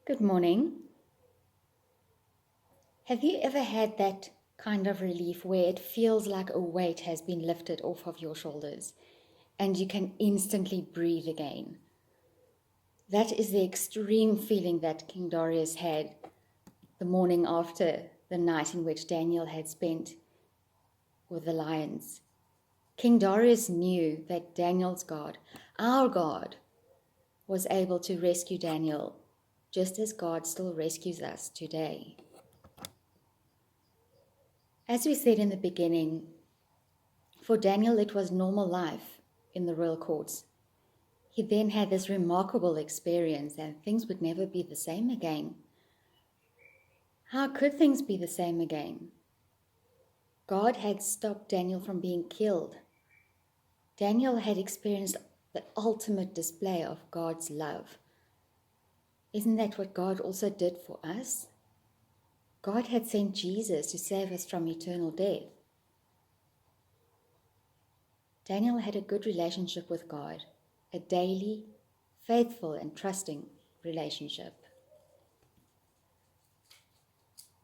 Good morning. Have you ever had that kind of relief where it feels like a weight has been lifted off of your shoulders and you can instantly breathe again? That is the extreme feeling that King Darius had the morning after the night in which Daniel had spent with the lions. King Darius knew that Daniel's God, our God, was able to rescue Daniel just as God still rescues us today. As we said in the beginning, for Daniel it was normal life in the royal courts. He then had this remarkable experience and things would never be the same again. How could things be the same again? God had stopped Daniel from being killed. Daniel had experienced the ultimate display of God's love. Isn't that what God also did for us? God had sent Jesus to save us from eternal death. Daniel had a good relationship with God, a daily, faithful and trusting relationship.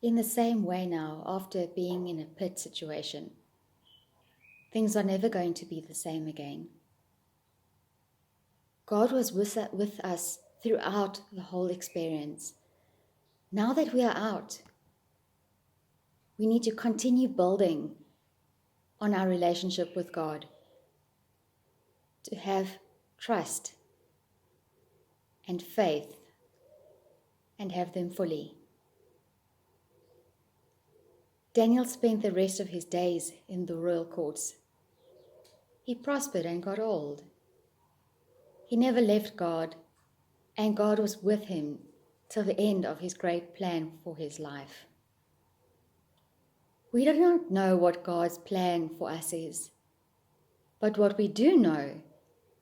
In the same way now, after being in a pit situation, things are never going to be the same again. God was with us throughout the whole experience. Now that we are out, we need to continue building on our relationship with God, to have trust and faith and have them fully. Daniel spent the rest of his days in the royal courts. He prospered and got old. He never left God, and God was with him till the end of his great plan for his life. We do not know what God's plan for us is, but what we do know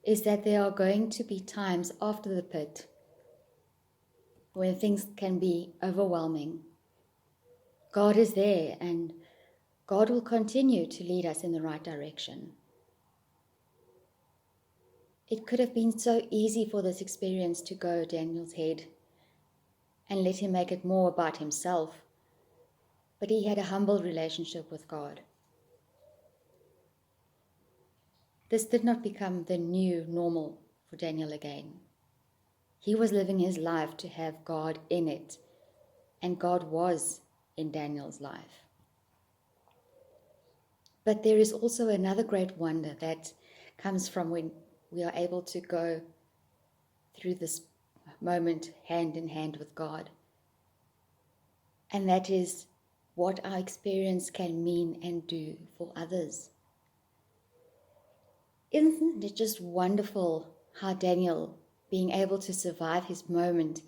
is that there are going to be times after the pit when things can be overwhelming. God is there, and God will continue to lead us in the right direction. It could have been so easy for this experience to go Daniel's head and let him make it more about himself, but he had a humble relationship with God. This did not become the new normal for Daniel again. He was living his life to have God in it, and God was in Daniel's life. But there is also another great wonder that comes from when we are able to go through this moment hand in hand with God. And that is what our experience can mean and do for others. Isn't it just wonderful how Daniel, being able to survive his moment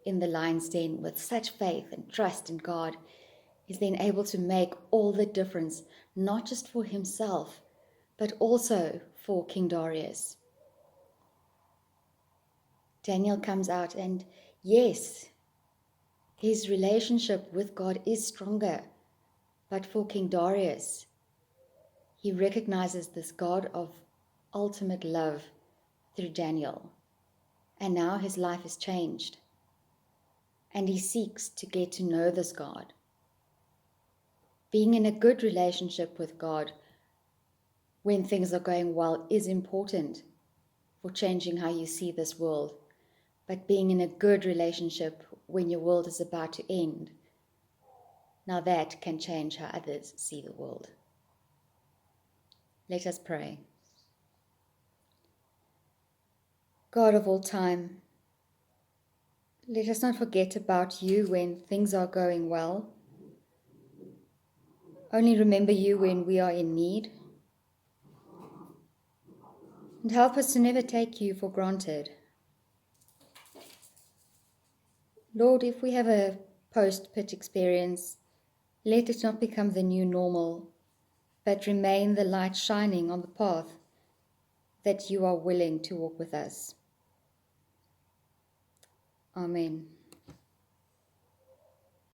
in the lion's den with such faith and trust in God, is then able to make all the difference, not just for himself, but also for King Darius. Daniel comes out and yes, his relationship with God is stronger, but for King Darius, he recognizes this God of ultimate love through Daniel, and now his life is changed, and he seeks to get to know this God. Being in a good relationship with God when things are going well is important for changing how you see this world, but being in a good relationship when your world is about to end, now that can change how others see the world. Let us pray. God of all time, let us not forget about you when things are going well. Only remember you when we are in need. And help us to never take you for granted. Lord, if we have a post-pit experience, let it not become the new normal, but remain the light shining on the path that you are willing to walk with us. Amen.